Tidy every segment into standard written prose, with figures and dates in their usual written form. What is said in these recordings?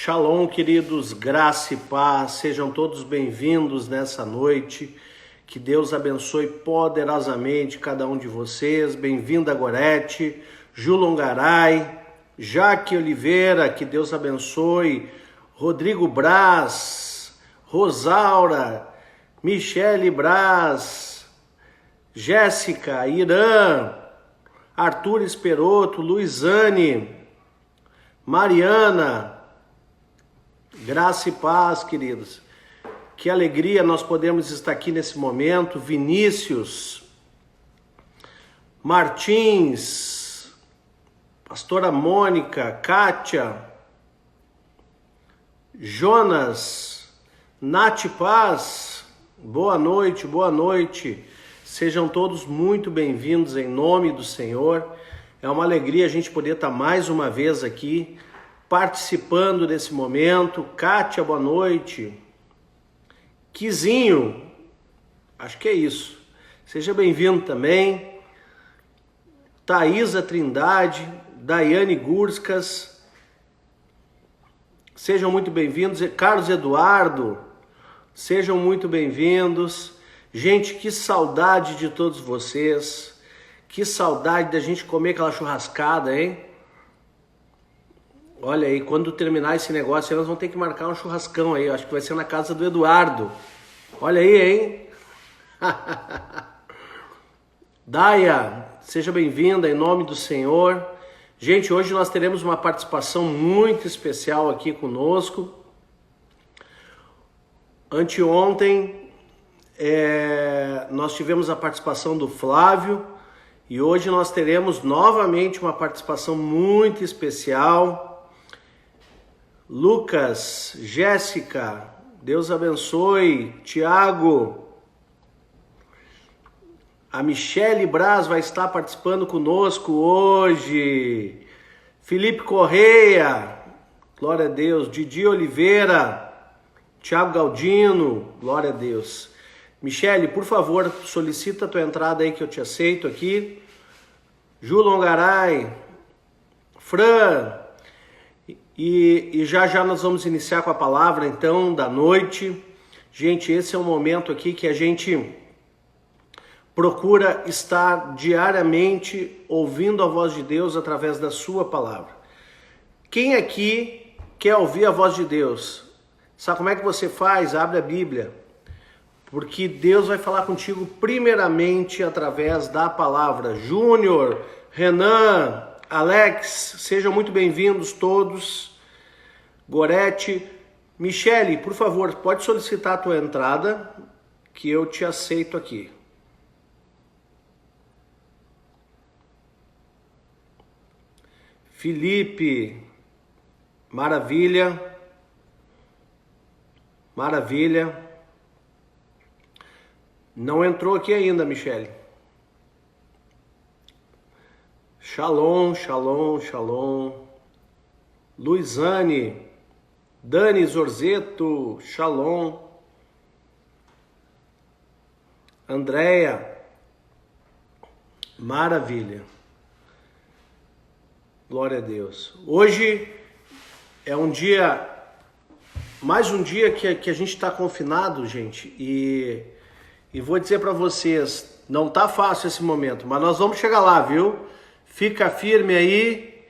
Shalom, queridos, graça e paz, sejam todos bem-vindos nessa noite, que Deus abençoe poderosamente cada um de vocês, bem-vinda Gorete, Ju Longaray, Jaque Oliveira, que Deus abençoe, Rodrigo Braz, Rosaura, Michele Braz, Jéssica, Irã, Arthur Esperoto, Luizane, Mariana, graça e paz, queridos. Que alegria nós podemos estar aqui nesse momento. Vinícius, Martins, pastora Mônica, Kátia, Jonas, Nath Paz, boa noite, boa noite. Sejam todos muito bem-vindos em nome do Senhor. É uma alegria a gente poder estar mais uma vez aqui participando desse momento. Kátia, boa noite. Kizinho, acho que é isso. Seja bem-vindo também. Thaisa Trindade, Daiane Gurskas, sejam muito bem-vindos. Carlos Eduardo, sejam muito bem-vindos. Gente, que saudade de todos vocês. Que saudade da gente comer aquela churrascada, hein? Olha aí, quando terminar esse negócio, nós vamos ter que marcar um churrascão aí. Eu acho que vai ser na casa do Eduardo. Olha aí, hein? Daia, seja bem-vinda em nome do Senhor. Gente, hoje nós teremos uma participação muito especial aqui conosco. Anteontem, nós tivemos a participação do Flávio e hoje nós teremos novamente uma participação muito especial. Lucas, Jéssica, Deus abençoe. Tiago, a Michele Braz vai estar participando conosco hoje. Felipe Correia, glória a Deus. Didi Oliveira, Tiago Galdino, glória a Deus. Michele, por favor, solicita a tua entrada aí que eu te aceito aqui. Ju Longaray, Fran, e já nós vamos iniciar com a palavra então da noite. Gente, esse é um momento aqui que a gente procura estar diariamente ouvindo a voz de Deus através da sua palavra. Quem aqui quer ouvir a voz de Deus? Sabe como é que você faz? Abre a Bíblia. Porque Deus vai falar contigo primeiramente através da palavra. Júnior, Renan, Alex, sejam muito bem-vindos todos. Gorete, Michele, por favor, pode solicitar a tua entrada que eu te aceito aqui. Felipe, maravilha, maravilha. Não entrou aqui ainda, Michele. Shalom, shalom, shalom. Luizane, Dani Zorzeto, shalom. Andréia, maravilha. Glória a Deus. Hoje é um dia, mais um dia que a gente está confinado, gente, e vou dizer para vocês, não tá fácil esse momento, mas nós vamos chegar lá, viu? Fica firme aí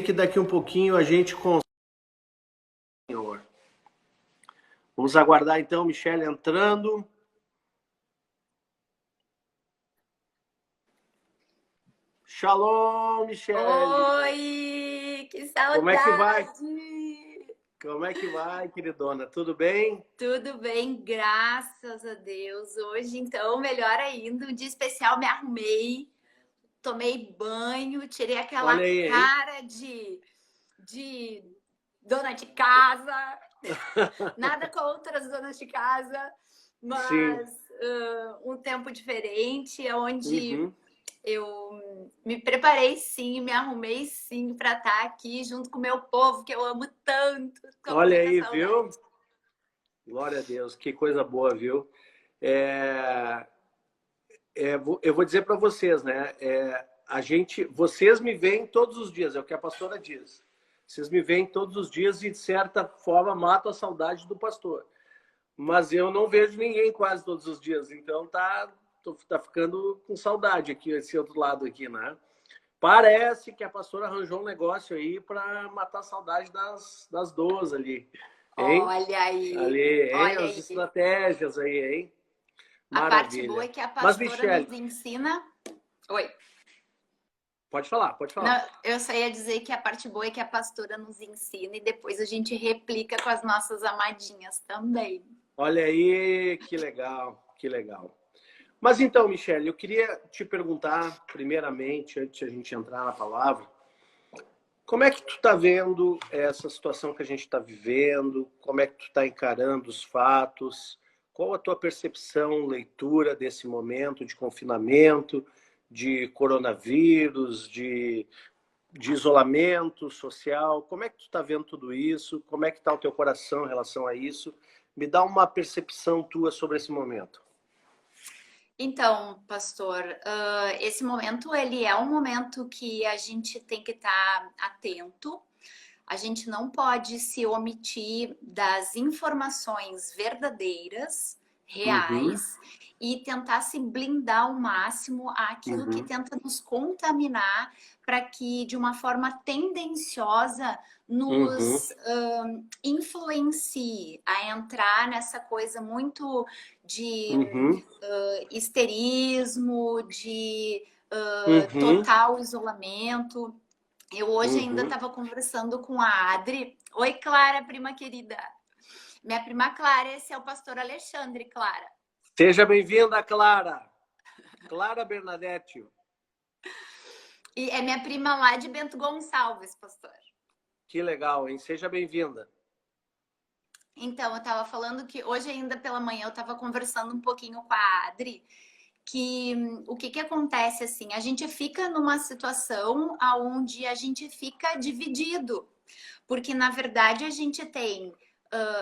que daqui um pouquinho a gente consegue. Senhor. Vamos aguardar então, Michele entrando. Shalom, Michele. Oi, que saudade. Como é que vai? Como é que vai, queridona? Tudo bem? Tudo bem, graças a Deus. Hoje, então, melhor ainda, um dia especial, me arrumei, tomei banho, tirei aquela Olha aí, cara de dona de casa. Nada contra as donas de casa, mas um tempo diferente, onde eu me preparei sim, me arrumei sim para estar aqui junto com o meu povo, que eu amo tanto. Olha aí, viu? Glória a Deus, que coisa boa, viu? Eu vou dizer para vocês, né? Vocês me veem todos os dias, é o que a pastora diz. Vocês me veem todos os dias e, de certa forma, mato a saudade do pastor. Mas eu não vejo ninguém quase todos os dias, então tá ficando com saudade aqui, esse outro lado aqui, né? Parece que a pastora arranjou um negócio aí para matar a saudade das duas ali, hein? Olha aí, ali, hein? olha As aí. estratégias aí, hein? A parte boa é que a pastora nos ensina... Oi. Pode falar, pode falar. Não, eu só ia dizer que a parte boa é que a pastora nos ensina e depois a gente replica com as nossas amadinhas também. Olha aí, que legal, que legal. Mas então, Michele, eu queria te perguntar, primeiramente, antes de a gente entrar na palavra, como é que tu está vendo essa situação que a gente está vivendo? Como é que tu está encarando os fatos? Qual a tua percepção, leitura desse momento de confinamento, de coronavírus, de isolamento social? Como é que tu está vendo tudo isso? Como é que está o teu coração em relação a isso? Me dá uma percepção tua sobre esse momento. Então, pastor, esse momento ele é um momento que a gente tem que estar atento. A gente não pode se omitir das informações verdadeiras, reais, e tentar se blindar ao máximo àquilo que tenta nos contaminar para que, de uma forma tendenciosa, nos influencie a entrar nessa coisa muito de histerismo, de total isolamento. Eu hoje ainda estava conversando com a Adri. Oi, Clara, prima querida. Minha prima Clara, esse é o pastor Alexandre, Clara. Seja bem-vinda, Clara. Clara Bernadette. E é minha prima lá de Bento Gonçalves, pastor. Que legal, hein? Seja bem-vinda. Então, eu estava falando que hoje ainda pela manhã eu estava conversando um pouquinho com a Adri, que o que acontece assim, a gente fica numa situação onde a gente fica dividido, porque na verdade a gente tem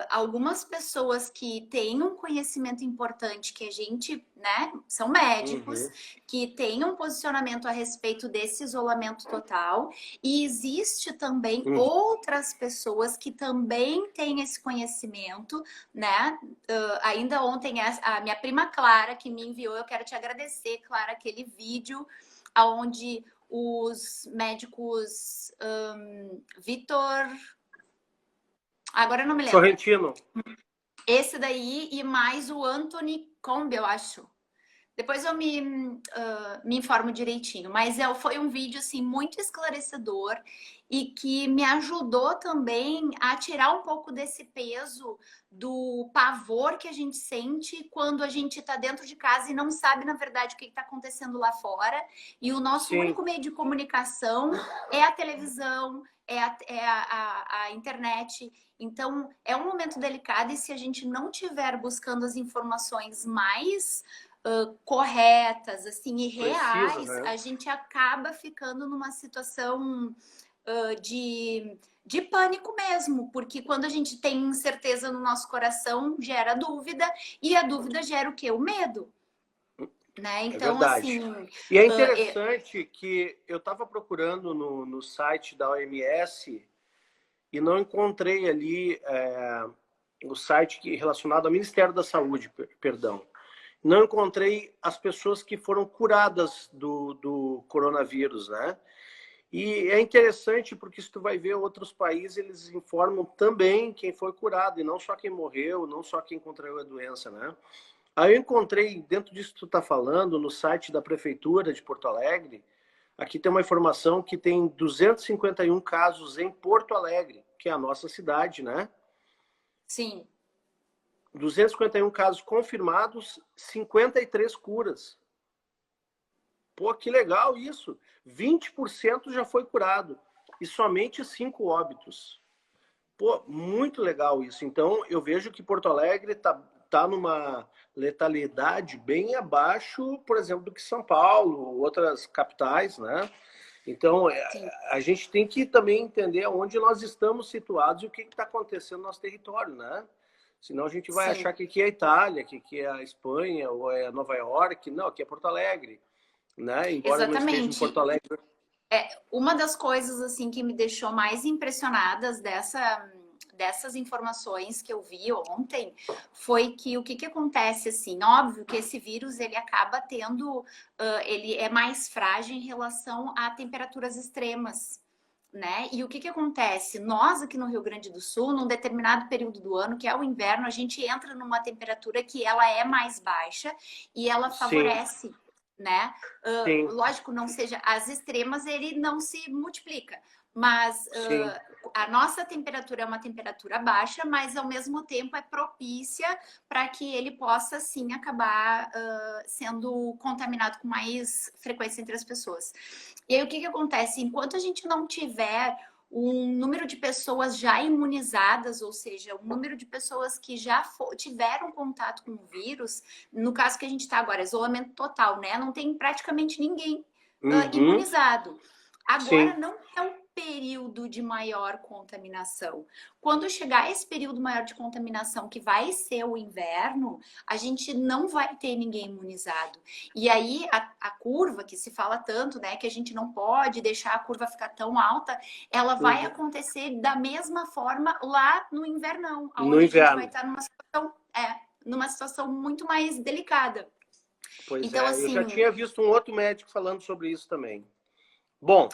algumas pessoas que têm um conhecimento importante, que a gente, né, são médicos, que têm um posicionamento a respeito desse isolamento total, e existe também outras pessoas que também têm esse conhecimento, né? Ainda ontem a minha prima Clara que me enviou, eu quero te agradecer, Clara, aquele vídeo onde os médicos Vitor... Agora eu não me lembro. Sorrentino. Esse daí e mais o Anthony Combe, eu acho. Depois eu me informo direitinho. Mas foi um vídeo assim, muito esclarecedor e que me ajudou também a tirar um pouco desse peso do pavor que a gente sente quando a gente está dentro de casa e não sabe, na verdade, o que está acontecendo lá fora. E o nosso único meio de comunicação é a televisão, é a internet. Então, é um momento delicado e se a gente não estiver buscando as informações mais corretas, assim, e reais, precisa, né? A gente acaba ficando numa situação de pânico mesmo, porque quando a gente tem incerteza no nosso coração, gera dúvida, e a dúvida gera o quê? O medo. Né? Então, assim... E é interessante que eu estava procurando no site da OMS e não encontrei ali o site relacionado ao Ministério da Saúde, perdão. Não encontrei as pessoas que foram curadas do coronavírus, né? E é interessante porque se tu vai ver outros países, eles informam também quem foi curado, e não só quem morreu, não só quem contraiu a doença, né? Aí eu encontrei, dentro disso que tu tá falando, no site da Prefeitura de Porto Alegre, aqui tem uma informação que tem 251 casos em Porto Alegre, que é a nossa cidade, né? Sim. 251 casos confirmados, 53 curas. Pô, que legal isso. 20% já foi curado e somente 5 óbitos. Pô, muito legal isso. Então, eu vejo que Porto Alegre tá numa letalidade bem abaixo, por exemplo, do que São Paulo, outras capitais, né? Então, a gente tem que também entender onde nós estamos situados e o que está acontecendo no nosso território, né? Senão a gente vai achar que aqui é a Itália, que aqui é a Espanha, ou é Nova York. Não, aqui é Porto Alegre, né? Embora não esteja em Porto Alegre. Uma das coisas assim que me deixou mais impressionadas dessas informações que eu vi ontem foi que o que acontece assim, óbvio que esse vírus ele acaba tendo, ele é mais frágil em relação a temperaturas extremas. Né? E o que acontece? Nós aqui no Rio Grande do Sul, num determinado período do ano, que é o inverno, a gente entra numa temperatura que ela é mais baixa e ela Sim, favorece, né? sim, Lógico, não seja as extremas, ele não se multiplica, mas sim. a nossa temperatura é uma temperatura baixa, mas ao mesmo tempo é propícia para que ele possa sim acabar sendo contaminado com mais frequência entre as pessoas. E aí o que acontece? Enquanto a gente não tiver um número de pessoas já imunizadas, ou seja, um número de pessoas que já tiveram contato com o vírus, no caso que a gente está agora, isolamento total, né? Não tem praticamente ninguém Uhum, imunizado. Agora sim. não é um período de maior contaminação. Quando chegar esse período maior de contaminação, que vai ser o inverno, a gente não vai ter ninguém imunizado. E aí a curva, que se fala tanto, né, que a gente não pode deixar a curva ficar tão alta, ela vai Uhum. acontecer da mesma forma lá no invernão, No onde a gente vai inverno. estar numa situação muito mais delicada. Pois Então, é, eu já assim, tinha visto um outro médico falando sobre isso também. Bom,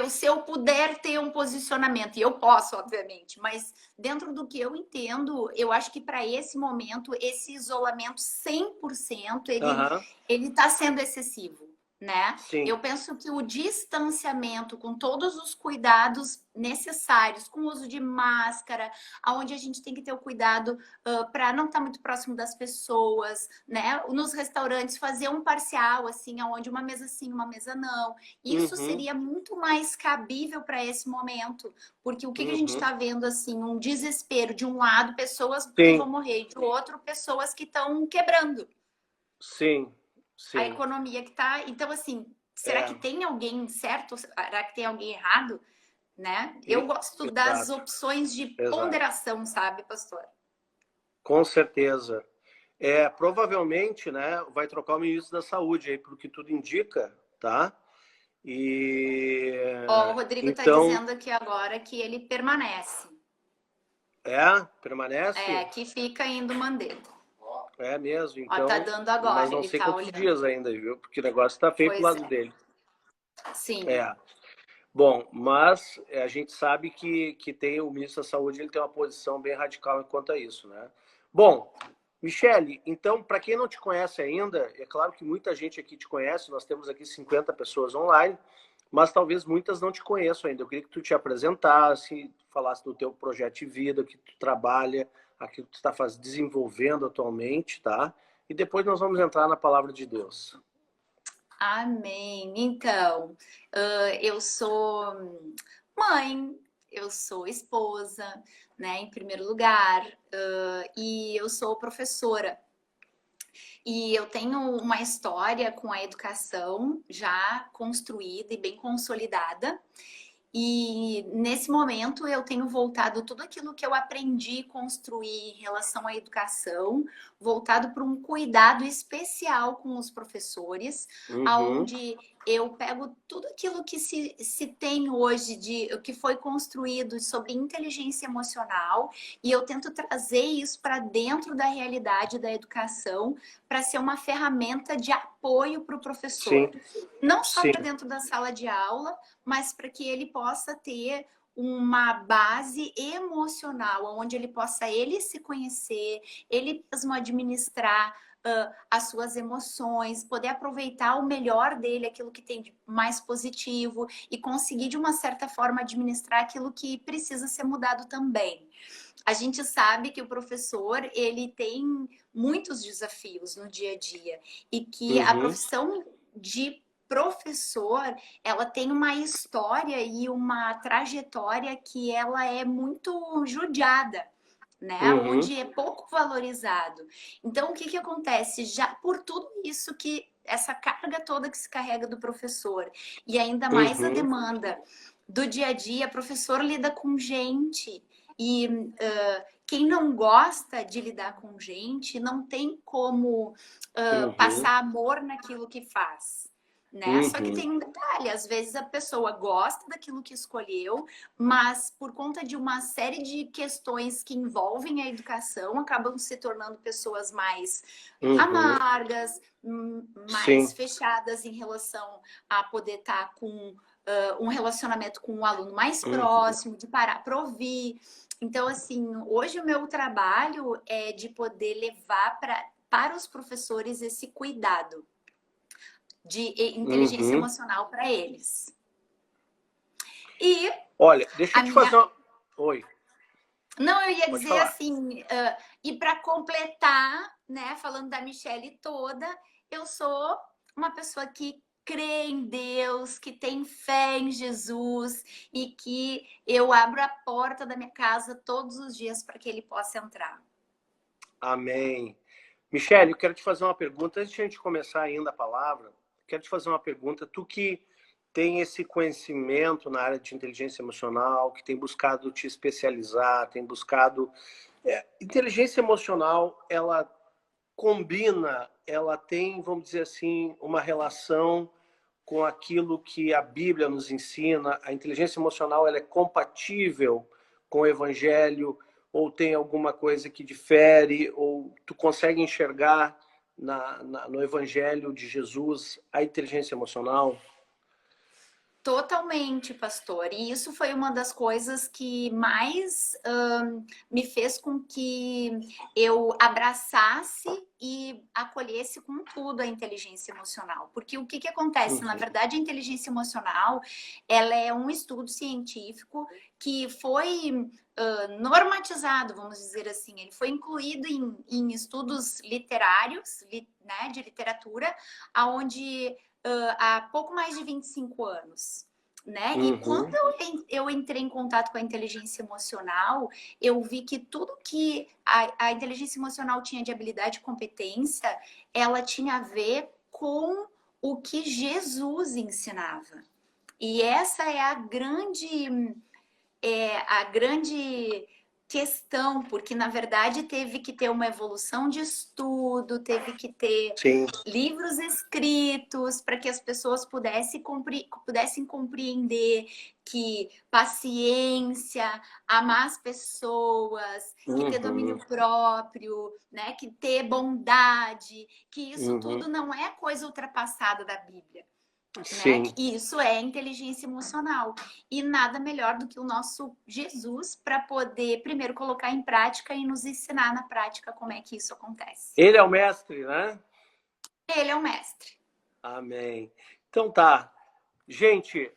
se eu puder ter um posicionamento, e eu posso, obviamente, mas dentro do que eu entendo, eu acho que para esse momento, esse isolamento 100%, aham, ele está sendo excessivo, né? sim. Eu penso que o distanciamento, com todos os cuidados necessários, com o uso de máscara, aonde a gente tem que ter o cuidado para não estar muito próximo das pessoas, né? Nos restaurantes, fazer um parcial, assim, aonde uma mesa sim, uma mesa não. Isso Uhum, seria muito mais cabível para esse momento, porque o que a gente uhum, está vendo, assim, um desespero de um lado, pessoas que vão sim, morrer, de outro, pessoas que estão quebrando sim, a sim. economia que está. Então, assim, será É, que tem alguém certo? Será que tem alguém errado? Né? Eu e- gosto das exato, opções de exato. ponderação, sabe, pastor? Com certeza. Provavelmente, né, vai trocar o ministro da Saúde aí, pelo que tudo indica, tá? E Ó, o Rodrigo está então, dizendo aqui agora que ele permanece. permanece? Que fica indo Mandetta. É mesmo, Ó, tá então, dando mas agora, não ele sei tá quantos olhando. dias ainda, viu? Porque o negócio tá feio pro Pois lado é, dele. sim. É. Bom, mas a gente sabe que tem o ministro da Saúde, ele tem uma posição bem radical quanto a isso, né? Bom, Michele, então, para quem não te conhece ainda, é claro que muita gente aqui te conhece, nós temos aqui 50 pessoas online, mas talvez muitas não te conheçam ainda. Eu queria que tu te apresentasse, falasse do teu projeto de vida, o que tu trabalha, aquilo que tu está desenvolvendo atualmente, tá? E depois nós vamos entrar na palavra de Deus. Amém. Então, eu sou mãe, eu sou esposa, né, em primeiro lugar, e eu sou professora. E eu tenho uma história com a educação já construída e bem consolidada. E nesse momento eu tenho voltado tudo aquilo que eu aprendi a construir em relação à educação, voltado para um cuidado especial com os professores, Uhum, aonde eu pego tudo aquilo que se tem hoje de o que foi construído sobre inteligência emocional e eu tento trazer isso para dentro da realidade da educação para ser uma ferramenta de apoio para o professor. sim, Não só sim, para dentro da sala de aula, mas para que ele possa ter uma base emocional, onde ele possa ele se conhecer, ele mesmo administrar as suas emoções, poder aproveitar o melhor dele, aquilo que tem de mais positivo e conseguir de uma certa forma administrar aquilo que precisa ser mudado também. A gente sabe que o professor ele tem muitos desafios no dia a dia e que a uhum, profissão de professor, ela tem uma história e uma trajetória que ela é muito judiada, né? uhum, Onde é pouco valorizado. Então, o que acontece? Já por tudo isso que essa carga toda que se carrega do professor e ainda mais a uhum, demanda do dia a dia, professor lida com gente e quem não gosta de lidar com gente não tem como uhum, passar amor naquilo que faz. né? Só que tem um detalhe, às vezes a pessoa gosta daquilo que escolheu, mas por conta de uma série de questões que envolvem a educação, acabam se tornando pessoas mais amargas, mais fechadas em relação a poder estar com um relacionamento com um aluno mais próximo, de parar para ouvir. Então, assim, hoje o meu trabalho é de poder levar para os professores esse cuidado de inteligência emocional para eles. E olha, deixa eu te fazer uma... Oi. Não, eu ia dizer assim, e para completar, né, falando da Michelle toda, eu sou uma pessoa que crê em Deus, que tem fé em Jesus e que eu abro a porta da minha casa todos os dias para que ele possa entrar. Amém. Michelle, eu quero te fazer uma pergunta, antes de a gente começar ainda a palavra, quero te fazer uma pergunta, tu que tem esse conhecimento na área de inteligência emocional, que tem buscado te especializar, tem buscado... inteligência emocional, ela combina, ela tem, vamos dizer assim, uma relação com aquilo que a Bíblia nos ensina. A inteligência emocional, ela é compatível com o Evangelho, ou tem alguma coisa que difere, ou tu consegue enxergar no Evangelho de Jesus a inteligência emocional? Totalmente, pastor. E isso foi uma das coisas que mais me fez com que eu abraçasse e acolhesse com tudo a inteligência emocional. Porque o que acontece? Na verdade, a inteligência emocional, ela é um estudo científico que foi normatizado, vamos dizer assim. Ele foi incluído em estudos literários, né, de literatura, onde... há pouco mais de 25 anos, né? E quando eu entrei em contato com a inteligência emocional, eu vi que tudo que a inteligência emocional tinha de habilidade e competência, ela tinha a ver com o que Jesus ensinava. E essa é a grande questão, porque na verdade teve que ter uma evolução de estudo, teve que ter livros escritos para que as pessoas pudessem compreender que paciência, amar as pessoas, que ter domínio próprio, né, que ter bondade, que isso tudo não é coisa ultrapassada da Bíblia. Né? Isso é inteligência emocional. E nada melhor do que o nosso Jesus para poder primeiro colocar em prática e nos ensinar na prática como é que isso acontece. Ele é o mestre, né? Ele é o mestre. Amém. Então tá. Gente,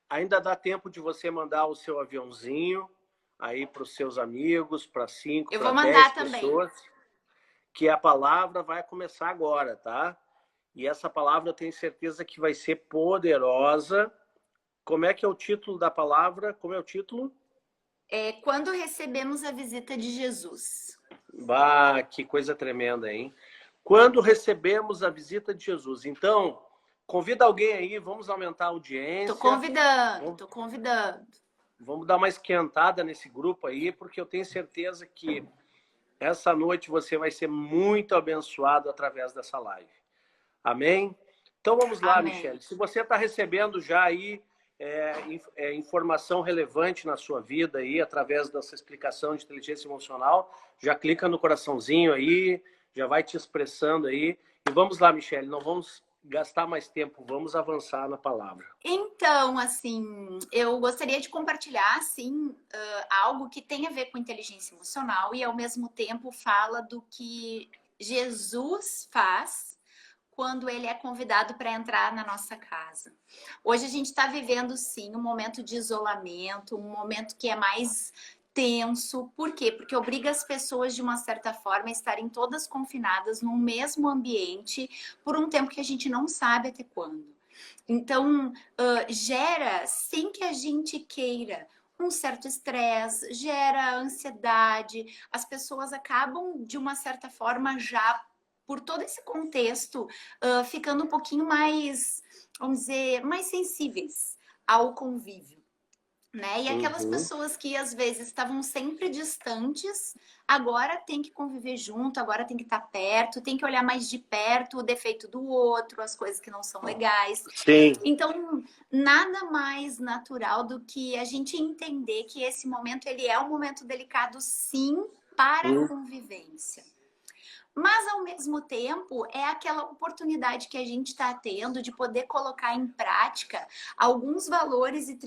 ainda dá tempo de você mandar o seu aviãozinho aí para os seus amigos, para 5, para 10 pessoas. Que a palavra vai começar agora, tá? E essa palavra eu tenho certeza que vai ser poderosa. Como é que é o título da palavra? Como é o título? É Quando Recebemos a Visita de Jesus. Bah, que coisa tremenda, hein? Quando recebemos a visita de Jesus. Então, convida alguém aí, vamos aumentar a audiência. Tô convidando. Vamos dar uma esquentada nesse grupo aí, porque eu tenho certeza que essa noite você vai ser muito abençoado através dessa live. Amém? Então vamos lá, Amém. Michelle. Se você está recebendo já aí informação relevante na sua vida aí, através dessa explicação de inteligência emocional, já clica no coraçãozinho aí, já vai te expressando aí. E vamos lá, Michelle, não vamos gastar mais tempo, vamos avançar na palavra. Então, assim, eu gostaria de compartilhar, assim, algo que tem a ver com inteligência emocional e, ao mesmo tempo, fala do que Jesus faz quando ele é convidado para entrar na nossa casa. Hoje a gente está vivendo, sim, um momento de isolamento, um momento que é mais tenso. Por quê? Porque obriga as pessoas, de uma certa forma, a estarem todas confinadas no mesmo ambiente por um tempo que a gente não sabe até quando. Então, gera, sem que a gente queira, um certo estresse, gera ansiedade. As pessoas acabam, de uma certa forma, já por todo esse contexto, ficando um pouquinho mais, vamos dizer, mais sensíveis ao convívio. né? E aquelas pessoas que às vezes estavam sempre distantes, agora tem que conviver junto, agora tem que estar perto, tem que olhar mais de perto o defeito do outro, as coisas que não são legais. Sim. Então, nada mais natural do que a gente entender que esse momento ele é um momento delicado, sim, para a convivência. Mas, ao mesmo tempo, é aquela oportunidade que a gente está tendo de poder colocar em prática alguns valores e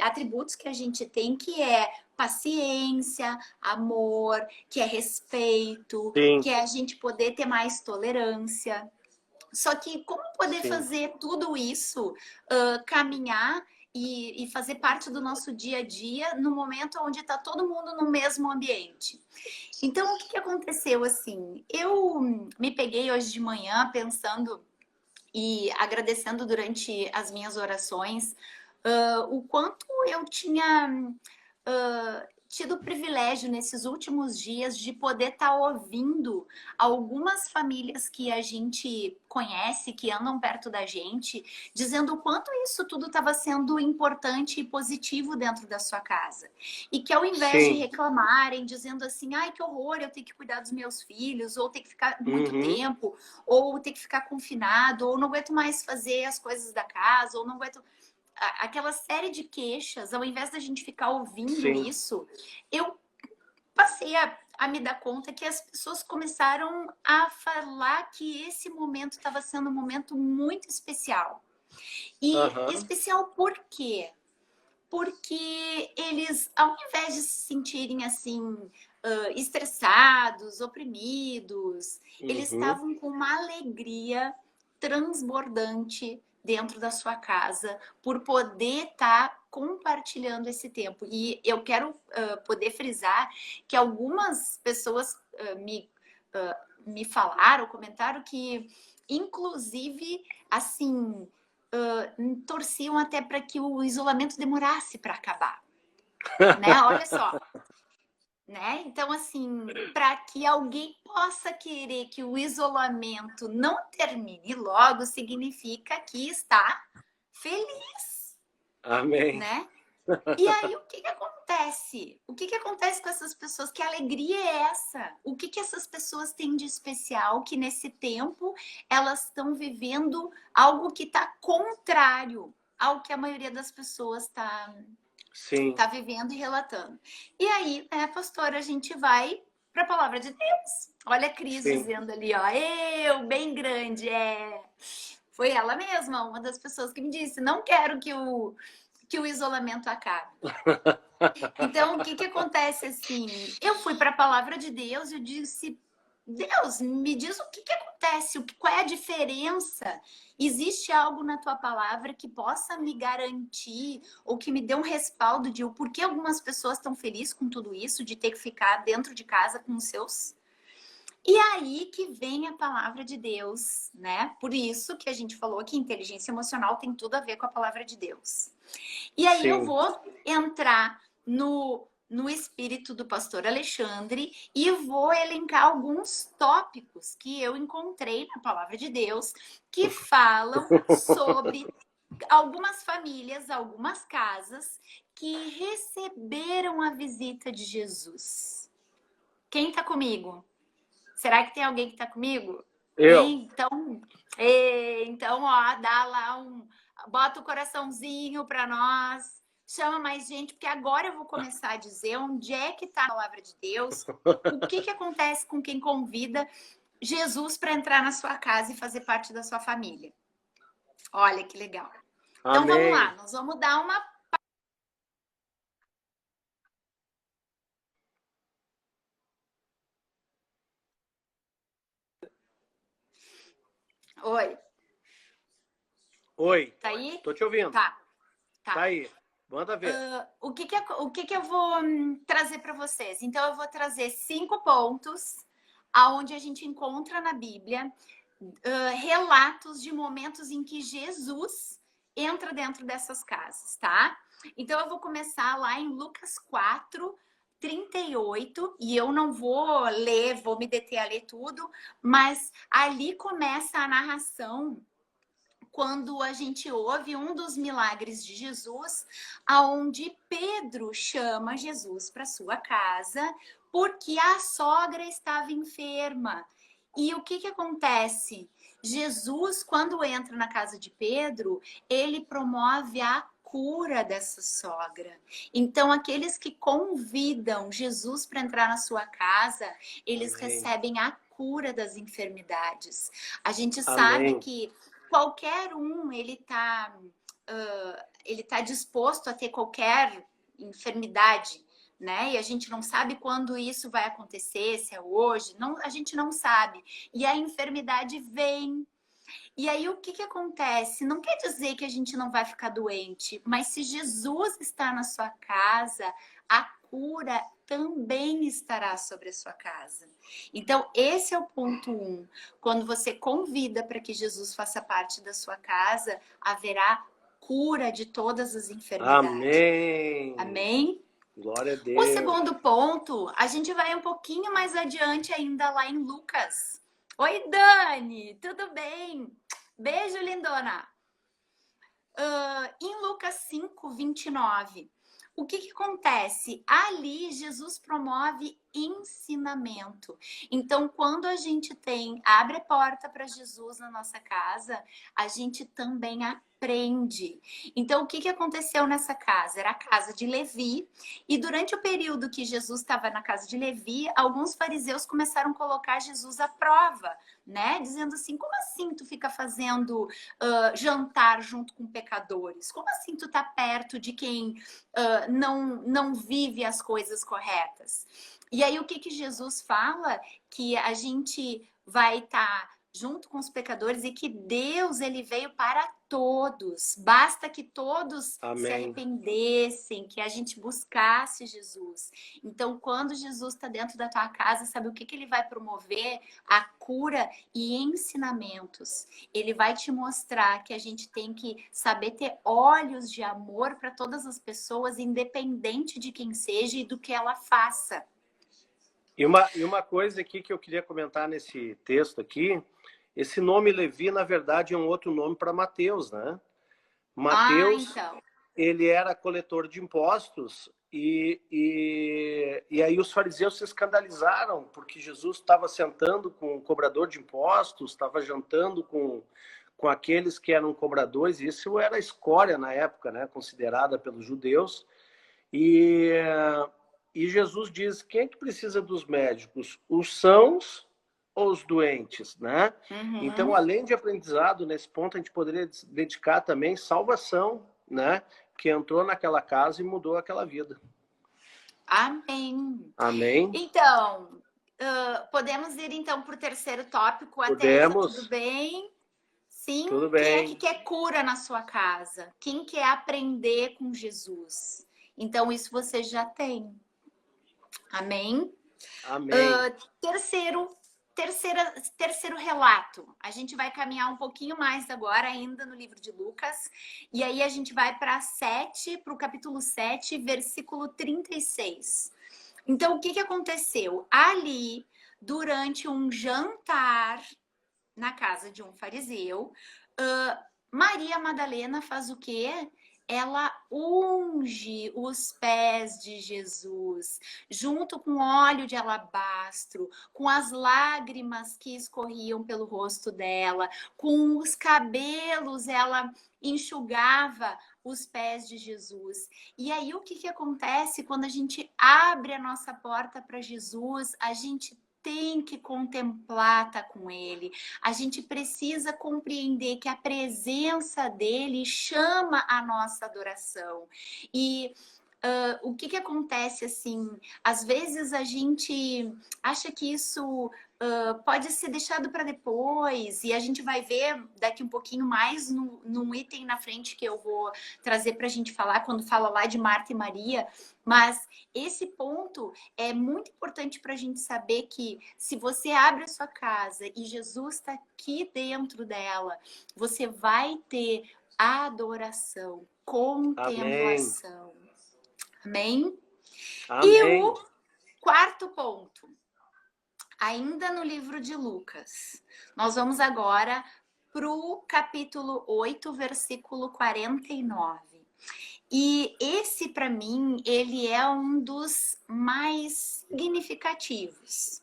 atributos que a gente tem, que é paciência, amor, que é respeito, Sim. que é a gente poder ter mais tolerância. Só que como poder fazer tudo isso, caminhar e fazer parte do nosso dia a dia no momento onde está todo mundo no mesmo ambiente? Então, o que aconteceu assim? Eu me peguei hoje de manhã pensando e agradecendo durante as minhas orações o quanto eu tinha tido o privilégio nesses últimos dias de poder estar ouvindo algumas famílias que a gente conhece, que andam perto da gente, dizendo o quanto isso tudo estava sendo importante e positivo dentro da sua casa. E que ao invés de reclamarem, dizendo assim, ai que horror, eu tenho que cuidar dos meus filhos, ou ter que ficar muito tempo, ou ter que ficar confinado, ou não aguento mais fazer as coisas da casa, ou não aguento... Aquela série de queixas, ao invés da gente ficar ouvindo isso, eu passei a me dar conta que as pessoas começaram a falar que esse momento estava sendo um momento muito especial. E especial por quê? Porque eles, ao invés de se sentirem assim, estressados, oprimidos, eles estavam com uma alegria transbordante dentro da sua casa por poder estar compartilhando esse tempo. E eu quero poder frisar que algumas pessoas me falaram, comentaram que, inclusive, assim, torciam até para que o isolamento demorasse para acabar. Né? Olha só. Né? Então, assim, para que alguém possa querer que o isolamento não termine logo, significa que está feliz. Amém. Né? E aí, o que acontece? O que acontece com essas pessoas? Que alegria é essa? O que essas pessoas têm de especial que nesse tempo elas estão vivendo algo que está contrário ao que a maioria das pessoas está vivendo e relatando? E aí, né, pastora, a gente vai para a palavra de Deus. Olha a Cris dizendo ali, ó, eu, bem grande, Foi ela mesma, uma das pessoas que me disse, não quero que o isolamento acabe. Então, o que acontece assim? Eu fui para a palavra de Deus e eu disse, Deus, me diz o que acontece, qual é a diferença? Existe algo na tua palavra que possa me garantir ou que me dê um respaldo de o porquê algumas pessoas estão felizes com tudo isso, de ter que ficar dentro de casa com os seus? E aí que vem a palavra de Deus, né? Por isso que a gente falou que inteligência emocional tem tudo a ver com a palavra de Deus. E aí eu vou entrar no espírito do pastor Alexandre e vou elencar alguns tópicos que eu encontrei na palavra de Deus que falam sobre algumas famílias, algumas casas que receberam a visita de Jesus. Quem tá comigo? Será que tem alguém que tá comigo? Eu. Então, ó, dá lá bota o coraçãozinho para nós. Chama mais gente, porque agora eu vou começar a dizer onde é que está a palavra de Deus, o que acontece com quem convida Jesus para entrar na sua casa e fazer parte da sua família. Olha que legal. Então, Amém. vamos lá, nós vamos dar uma... Oi. Oi. Tá aí? Tô te ouvindo. Tá. Tá aí. Manda ver. O que eu vou trazer para vocês? Então, eu vou trazer 5 pontos aonde a gente encontra na Bíblia relatos de momentos em que Jesus entra dentro dessas casas, tá? Então, eu vou começar lá em Lucas 4, 38, e eu não vou ler, vou me deter a ler tudo, mas ali começa a narração quando a gente ouve um dos milagres de Jesus, aonde Pedro chama Jesus para sua casa, porque a sogra estava enferma. E o que acontece? Jesus, quando entra na casa de Pedro, ele promove a cura dessa sogra. Então, aqueles que convidam Jesus para entrar na sua casa, eles recebem a cura das enfermidades. A gente sabe que qualquer um, ele tá disposto a ter qualquer enfermidade, né? E a gente não sabe quando isso vai acontecer, se é hoje, não, a gente não sabe. E a enfermidade vem. E aí o que acontece? Não quer dizer que a gente não vai ficar doente, mas se Jesus está na sua casa, a cura também estará sobre a sua casa. Então, esse é o ponto 1. Quando você convida para que Jesus faça parte da sua casa, haverá cura de todas as enfermidades. Amém. Amém? Glória a Deus. O segundo ponto, a gente vai um pouquinho mais adiante ainda lá em Lucas. Oi, Dani, tudo bem? Beijo, lindona. Em Lucas 5, 29, o que acontece? Ali, Jesus promove ensinamento. Então, quando a gente abre a porta para Jesus na nossa casa, a gente também aprende. Então, o que aconteceu nessa casa? Era a casa de Levi. E durante o período que Jesus estava na casa de Levi, alguns fariseus começaram a colocar Jesus à prova, né? Dizendo assim, como assim tu fica fazendo jantar junto com pecadores? Como assim tu tá perto de quem não vive as coisas corretas? E aí o que Jesus fala? Que a gente vai estar junto com os pecadores e que Deus, ele veio para todos. Basta que todos se arrependessem, que a gente buscasse Jesus. Então, quando Jesus está dentro da tua casa, sabe o que ele vai promover? A cura e ensinamentos. Ele vai te mostrar que a gente tem que saber ter olhos de amor para todas as pessoas, independente de quem seja e do que ela faça. E uma coisa aqui que eu queria comentar nesse texto aqui, esse nome Levi, na verdade, é um outro nome para Mateus, né? Mateus, então. Ele era coletor de impostos e aí os fariseus se escandalizaram porque Jesus estava sentando com o cobrador de impostos, estava jantando com aqueles que eram cobradores, e isso era escória na época, né? Considerada pelos judeus. E Jesus diz, quem é que precisa dos médicos? Os sãos ou os doentes, né? Então, além de aprendizado, nesse ponto, a gente poderia dedicar também salvação, né? Que entrou naquela casa e mudou aquela vida. Amém. Amém. Então, podemos ir então para o terceiro tópico. Podemos. Até tudo bem? Sim? Tudo bem. Quem é que quer cura na sua casa? Quem quer aprender com Jesus? Então, isso você já tem. Amém? Amém. Terceiro relato. A gente vai caminhar um pouquinho mais agora, ainda no livro de Lucas. E aí a gente vai para o capítulo 7, versículo 36. Então, o que aconteceu? Ali, durante um jantar na casa de um fariseu, Maria Madalena faz o quê? Ela unge os pés de Jesus, junto com óleo de alabastro, com as lágrimas que escorriam pelo rosto dela, com os cabelos, ela enxugava os pés de Jesus. E aí o que acontece quando a gente abre a nossa porta para Jesus? A gente tem que contemplar, tá com ele. A gente precisa compreender que a presença dele chama a nossa adoração. E o que acontece assim? Às vezes a gente acha que isso pode ser deixado para depois, e a gente vai ver daqui um pouquinho mais num item na frente que eu vou trazer para a gente falar, quando fala lá de Marta e Maria. Mas esse ponto é muito importante para a gente saber que se você abre a sua casa e Jesus está aqui dentro dela, você vai ter adoração, contemplação. Amém? Amém. E o quarto ponto, ainda no livro de Lucas, nós vamos agora para o capítulo 8, versículo 49. E esse, para mim, ele é um dos mais significativos.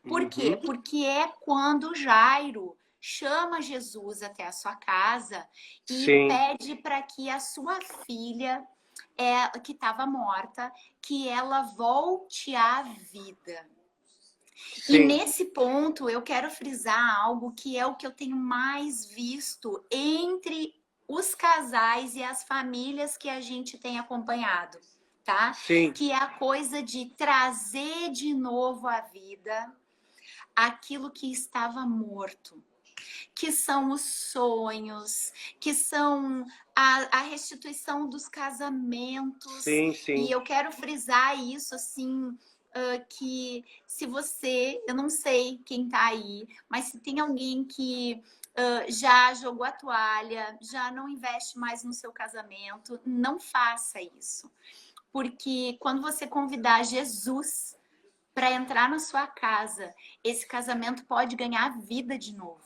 Por quê? Porque é quando Jairo chama Jesus até a sua casa e pede para que a sua filha, que estava morta, que ela volte à vida. Sim. E nesse ponto eu quero frisar algo que é o que eu tenho mais visto entre os casais e as famílias que a gente tem acompanhado, tá? Sim. Que é a coisa de trazer de novo à vida aquilo que estava morto, que são os sonhos, que são a restituição dos casamentos. Sim, sim. E eu quero frisar isso, assim, que se você, eu não sei quem tá aí, mas se tem alguém que já jogou a toalha, já não investe mais no seu casamento, não faça isso. Porque quando você convidar Jesus para entrar na sua casa, esse casamento pode ganhar vida de novo.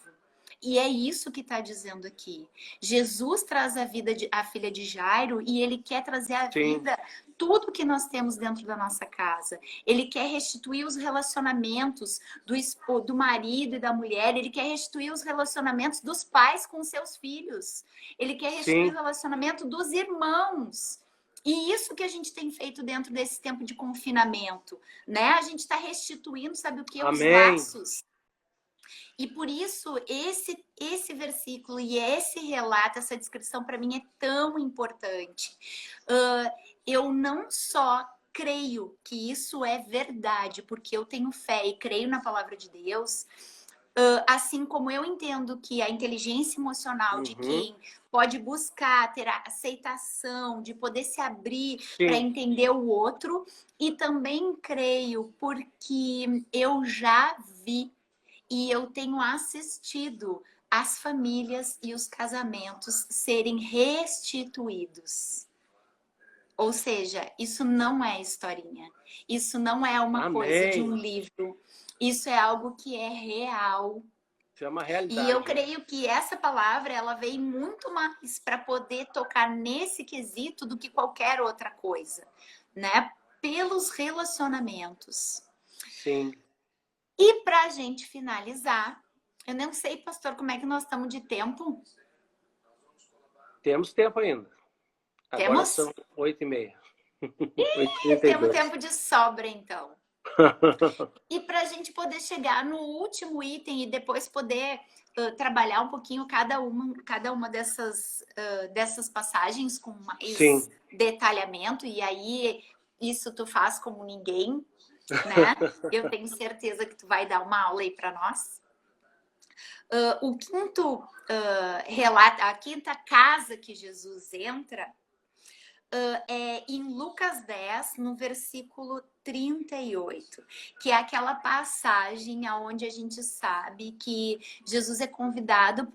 E é isso que está dizendo aqui. Jesus traz a vida a filha de Jairo e ele quer trazer à vida tudo que nós temos dentro da nossa casa. Ele quer restituir os relacionamentos do marido e da mulher. Ele quer restituir os relacionamentos dos pais com seus filhos. Ele quer restituir o relacionamento dos irmãos. E isso que a gente tem feito dentro desse tempo de confinamento, né? A gente está restituindo, sabe o que? Os laços. E por isso, esse versículo e esse relato, essa descrição, para mim, é tão importante. Eu não só creio que isso é verdade, porque eu tenho fé e creio na palavra de Deus, assim como eu entendo que a inteligência emocional de quem pode buscar ter a aceitação, de poder se abrir para entender o outro, e também creio porque eu já vi e eu tenho assistido as famílias e os casamentos serem restituídos. Ou seja, isso não é historinha. Isso não é uma coisa de um livro. Isso é algo que é real. Isso é uma realidade. E eu creio que essa palavra, ela vem muito mais para poder tocar nesse quesito do que qualquer outra coisa, né? Pelos relacionamentos. Sim. E para a gente finalizar, eu não sei, pastor, como é que nós estamos de tempo? Temos tempo ainda. Agora Temos? são 8h30. Temos tempo de sobra, então. E para a gente poder chegar no último item e depois poder trabalhar um pouquinho cada uma dessas passagens com mais detalhamento, e aí isso tu faz como ninguém, né? Eu tenho certeza que tu vai dar uma aula aí para nós. O quinto relato, a quinta casa que Jesus entra é em Lucas 10, no versículo 38, que é aquela passagem onde a gente sabe que Jesus é convidado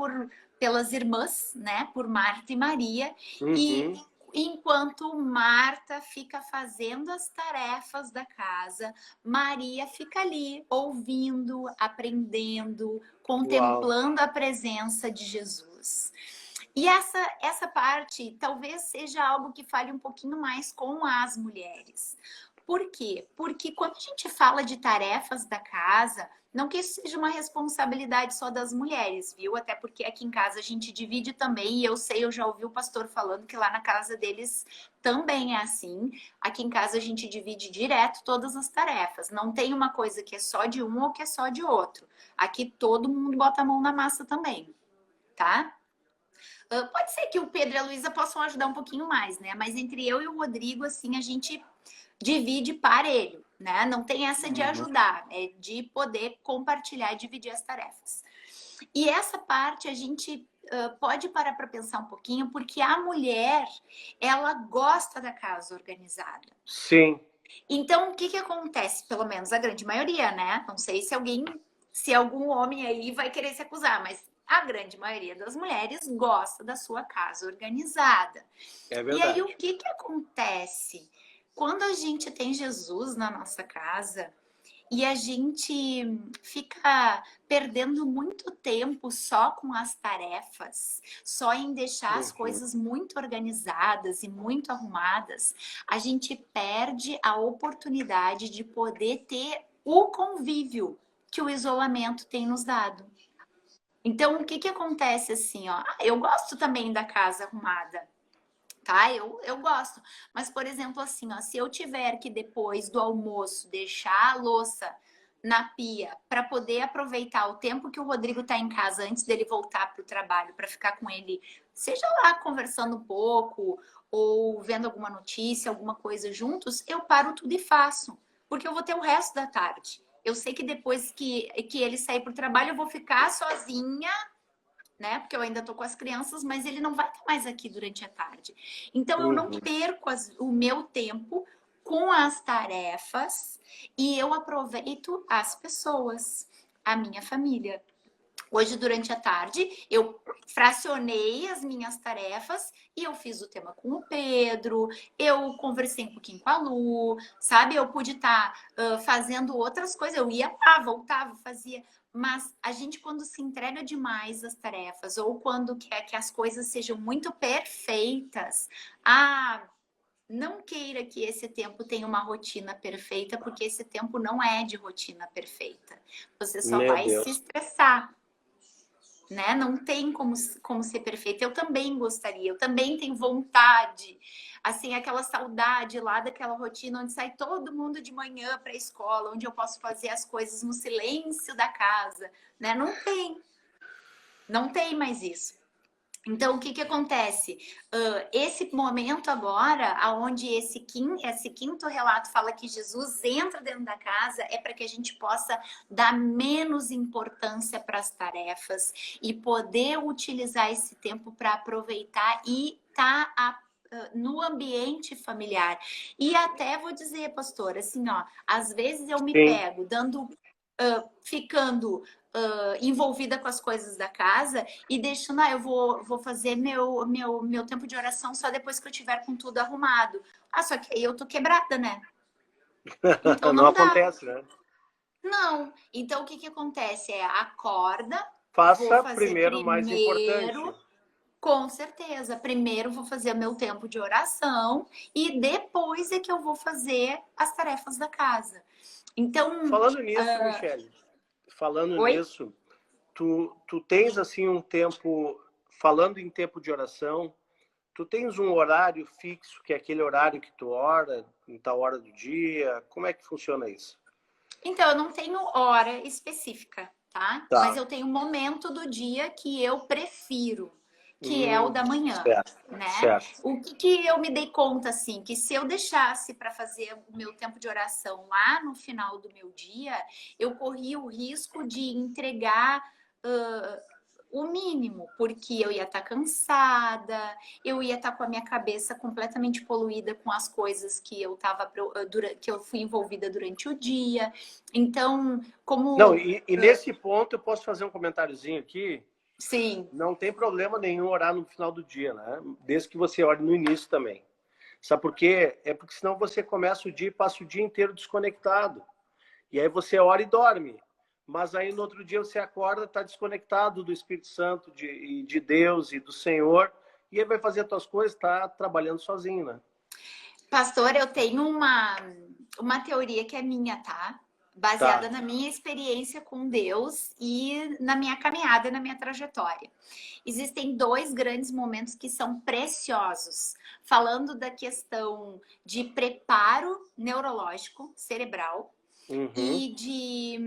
pelas irmãs, né? Por Marta e Maria, e enquanto Marta fica fazendo as tarefas da casa, Maria fica ali ouvindo, aprendendo, contemplando a presença de Jesus. E essa parte talvez seja algo que fale um pouquinho mais com as mulheres. Por quê? Porque quando a gente fala de tarefas da casa, não que isso seja uma responsabilidade só das mulheres, viu? Até porque aqui em casa a gente divide também, e eu já ouvi o pastor falando que lá na casa deles também é assim. Aqui em casa a gente divide direto todas as tarefas. Não tem uma coisa que é só de um ou que é só de outro. Aqui todo mundo bota a mão na massa também, tá? Pode ser que o Pedro e a Luísa possam ajudar um pouquinho mais, né? Mas entre eu e o Rodrigo, assim, a gente divide parelho, né? Não tem essa de ajudar, é de poder compartilhar e dividir as tarefas. E essa parte a gente pode parar para pensar um pouquinho, porque a mulher, ela gosta da casa organizada. Sim. Então, o que acontece? Pelo menos a grande maioria, né? Não sei se algum homem aí vai querer se acusar, mas a grande maioria das mulheres gosta da sua casa organizada. É verdade. E aí, o que acontece? Quando a gente tem Jesus na nossa casa E a gente fica perdendo muito tempo só com as tarefas, só em deixar as coisas muito organizadas e muito arrumadas. A gente perde a oportunidade de poder ter o convívio que o isolamento tem nos dado. Então, o que que acontece assim, ó? Eu gosto também da casa arrumada, tá? Eu gosto. Mas, por exemplo, assim, ó, se eu tiver que depois do almoço deixar a louça na pia para poder aproveitar o tempo que o Rodrigo tá em casa antes dele voltar para o trabalho, para ficar com ele, seja lá conversando um pouco ou vendo alguma notícia, alguma coisa juntos, eu paro tudo e faço, porque eu vou ter o resto da tarde. Eu sei que depois que ele sair para o trabalho, eu vou ficar sozinha, né? Porque eu ainda tô com as crianças, mas ele não vai estar mais aqui durante a tarde. Então eu não perco o meu tempo com as tarefas e eu aproveito as pessoas, a minha família. Hoje, durante a tarde, eu fracionei as minhas tarefas e eu fiz o tema com o Pedro, eu conversei um pouquinho com a Lu, sabe? Eu pude estar fazendo outras coisas, eu ia lá, voltava, fazia. Mas a gente, quando se entrega demais às tarefas ou quando quer que as coisas sejam muito perfeitas, não queira que esse tempo tenha uma rotina perfeita, porque esse tempo não é de rotina perfeita. Você só vai se estressar. Né? Não tem como ser perfeita. Eu também gostaria, eu também tenho vontade, assim, aquela saudade lá daquela rotina onde sai todo mundo de manhã para a escola, onde eu posso fazer as coisas no silêncio da casa, né? Não tem mais isso. Então, o que que acontece? Esse momento agora, onde esse quinto relato fala que Jesus entra dentro da casa, é para que a gente possa dar menos importância para as tarefas e poder utilizar esse tempo para aproveitar e estar no ambiente familiar. E até vou dizer, pastor, assim, ó, às vezes eu me pego ficando envolvida com as coisas da casa e deixando, eu vou fazer meu tempo de oração só depois que eu tiver com tudo arrumado. Só que aí eu tô quebrada, né? Então não acontece, né? Não. Então o que que acontece? Acorda, faça primeiro o mais importante. Com certeza. Primeiro vou fazer o meu tempo de oração e depois é que eu vou fazer as tarefas da casa. Então, falando nisso, Michele, nisso, tu tens assim um tempo, falando em tempo de oração, tu tens um horário fixo, que é aquele horário que tu ora, em tal hora do dia? Como é que funciona isso? Então, eu não tenho hora específica, tá? Mas eu tenho um momento do dia que eu prefiro, que é o da manhã, né? Certo. O que eu me dei conta, assim, que se eu deixasse para fazer o meu tempo de oração lá no final do meu dia, eu corria o risco de entregar o mínimo, porque eu ia estar cansada, eu ia estar com a minha cabeça completamente poluída com as coisas que eu fui envolvida durante o dia. Então, como... Não, e nesse ponto eu posso fazer um comentáriozinho aqui? Sim. Não tem problema nenhum orar no final do dia, né? Desde que você ore no início também. Sabe por quê? É porque senão você começa o dia e passa o dia inteiro desconectado. E aí você ora e dorme. Mas aí no outro dia você acorda, está desconectado do Espírito Santo, de Deus e do Senhor, e aí vai fazer as tuas coisas, está trabalhando sozinho, né? Pastor, eu tenho uma teoria que é minha, tá? Baseada na minha experiência com Deus e na minha caminhada, na minha trajetória. Existem 2 grandes momentos que são preciosos, falando da questão de preparo neurológico, cerebral, e de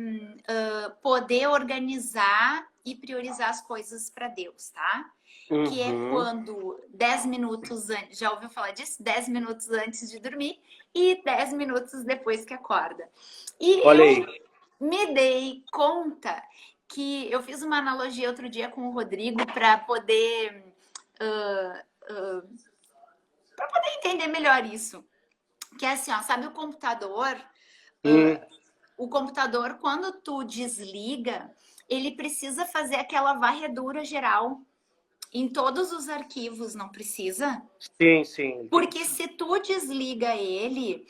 poder organizar e priorizar as coisas para Deus, tá? Que é quando 10 minutos antes, já ouviu falar disso? 10 minutos antes de dormir e 10 minutos depois que acorda. E eu me dei conta que eu fiz uma analogia outro dia com o Rodrigo para poder entender melhor isso. Que é assim, ó, sabe o computador? O computador, quando tu desliga, ele precisa fazer aquela varredura geral em todos os arquivos, não precisa? Sim. Porque se tu desliga ele,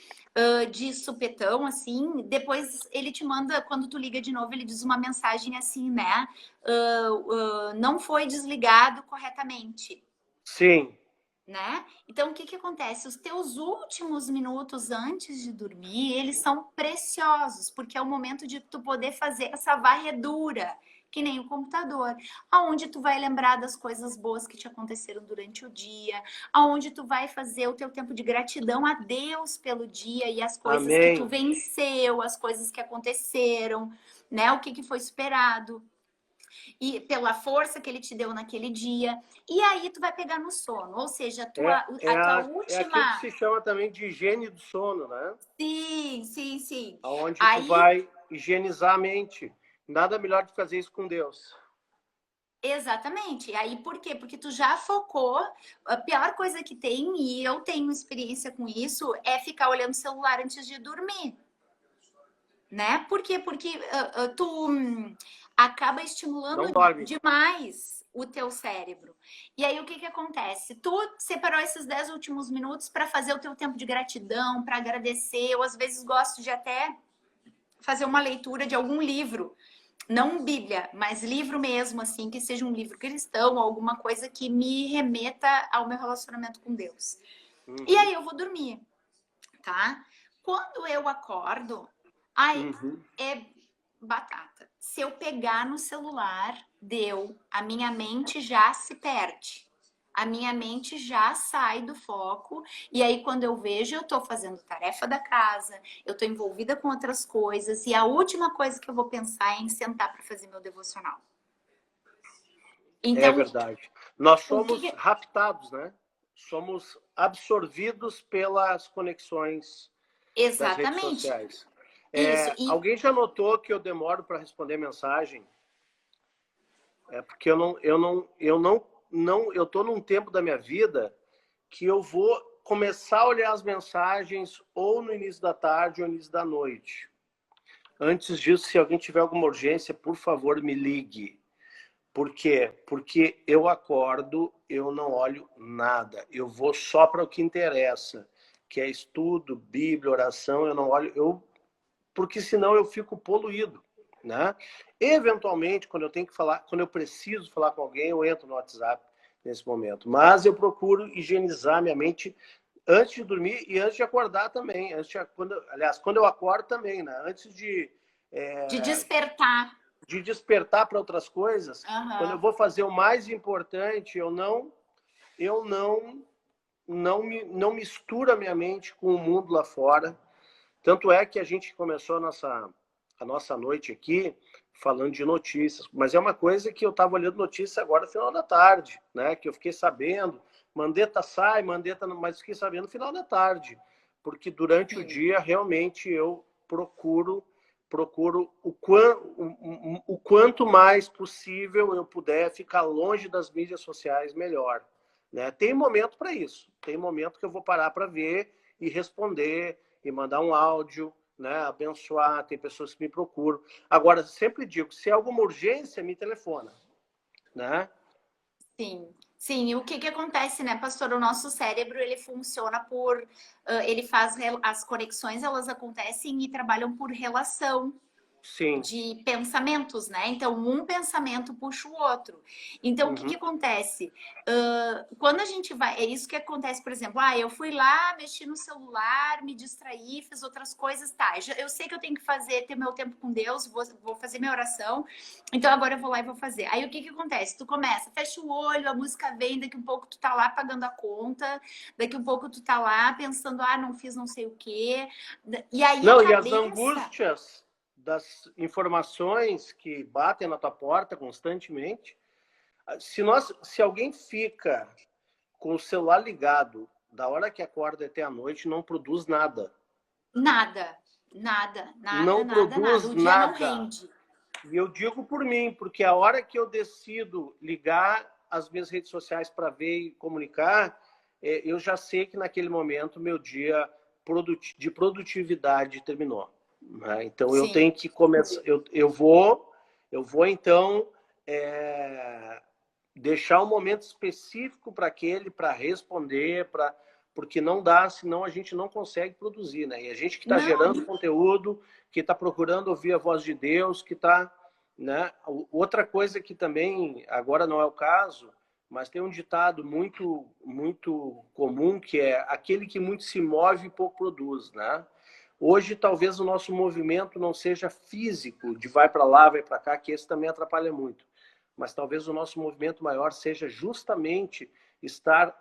de supetão, assim, depois ele te manda, quando tu liga de novo, ele diz uma mensagem assim, né? Não foi desligado corretamente. Sim. Né? Então, o que que acontece? Os teus últimos minutos antes de dormir, eles são preciosos, porque é o momento de tu poder fazer essa varredura, que nem o computador, aonde tu vai lembrar das coisas boas que te aconteceram durante o dia, aonde tu vai fazer o teu tempo de gratidão a Deus pelo dia e as coisas que tu Amém. venceu, as coisas que aconteceram, né? O que que foi superado e pela força que ele te deu naquele dia. E aí tu vai pegar no sono, ou seja, a tua É aquilo que última. se chama também de higiene do sono, né? Sim, sim, sim. Onde tu Aí, vai higienizar a mente. Nada melhor de fazer isso com Deus. exatamente. Aí por quê? Porque tu já focou. A pior coisa que tem, e eu tenho experiência com isso, é ficar olhando o celular antes de dormir. Né? Por quê? Porque tu acaba estimulando Não dorme. demais o teu cérebro. E aí o que que acontece? Tu separou esses 10 últimos minutos para fazer o teu tempo de gratidão, para agradecer. Eu às vezes gosto de até fazer uma leitura de algum livro, não Bíblia, mas livro mesmo, assim, que seja um livro cristão, alguma coisa que me remeta ao meu relacionamento com Deus. E Uhum. aí eu vou dormir, tá? Quando eu acordo, ai, Uhum. é batata. Se eu pegar no celular, deu, a minha mente já se perde. A minha mente já sai do foco, e aí quando eu vejo, eu tô fazendo tarefa da casa, eu tô envolvida com outras coisas, e a última coisa que eu vou pensar é em sentar para fazer meu devocional. É Então, verdade. Nós o que, somos que... raptados, né? Somos absorvidos pelas conexões das redes Exatamente. sociais. Isso. E Alguém já notou que eu demoro para responder mensagem? É porque eu tô num tempo da minha vida que eu vou começar a olhar as mensagens ou no início da tarde ou no início da noite. Antes disso, se alguém tiver alguma urgência, por favor, me ligue. Por quê? Porque eu acordo, eu não olho nada. Eu vou só para o que interessa, que é estudo, Bíblia, oração. Eu não olho, porque senão eu fico poluído, né? Eventualmente, quando eu tenho que falar, quando eu preciso falar com alguém, eu entro no WhatsApp nesse momento. Mas eu procuro higienizar minha mente antes de dormir e antes de acordar também. Aliás, quando eu acordo também, né? Antes de é, despertar. de despertar para outras coisas, quando eu Aham. vou fazer o mais importante, eu não misturo a minha mente com o mundo lá fora. Tanto é que a gente começou a nossa noite aqui falando de notícias, mas é uma coisa que eu estava olhando notícia agora no final da tarde, né? Que eu fiquei sabendo, Mandetta sai, Mandetta, mas fiquei sabendo no final da tarde, porque durante o Sim. dia realmente eu procuro o quanto mais possível eu puder ficar longe das mídias sociais, melhor. Né? Tem momento para isso. Tem momento que eu vou parar para ver e responder e mandar um áudio, né? Abençoar. Tem pessoas que me procuram. Agora, sempre digo, se é alguma urgência, me telefona. Né? Sim, sim. E o que que acontece, né, pastor? O nosso cérebro, ele funciona por... ele faz... As conexões, elas acontecem e trabalham por relação Sim. de pensamentos, né? Então, um pensamento puxa o outro. Então, o que que Uhum. acontece? Quando a gente vai... É isso que acontece, por exemplo. Ah, eu fui lá, mexi no celular, me distraí, fiz outras coisas. Tá, eu sei que eu tenho que ter meu tempo com Deus, vou fazer minha oração. Então, agora eu vou lá e vou fazer. Aí, o que que acontece? Tu começa, fecha o olho, a música vem, daqui um pouco tu tá lá pagando a conta, daqui um pouco tu tá lá pensando, ah, não fiz não sei o quê. E aí, a Não, e as cabeça... angústias das informações que batem na tua porta constantemente. Se alguém fica com o celular ligado da hora que acorda até a noite, não produz nada. Nada, nada, nada, Não nada, nada. produz O dia não nada. rende. E eu digo por mim, porque a hora que eu decido ligar as minhas redes sociais para ver e comunicar, eu já sei que naquele momento meu dia de produtividade terminou. Né? Então eu tenho Sim, que começar. Eu vou então deixar um momento específico para responder, porque não dá, senão a gente não consegue produzir, né? E a gente que está gerando conteúdo, que está procurando ouvir a voz de Deus, que está, né? Outra coisa que também, agora não é o caso, mas tem um ditado muito comum, que é aquele que muito se move e pouco produz, né? Hoje, talvez o nosso movimento não seja físico, de vai para lá, vai para cá, que esse também atrapalha muito. Mas talvez o nosso movimento maior seja justamente estar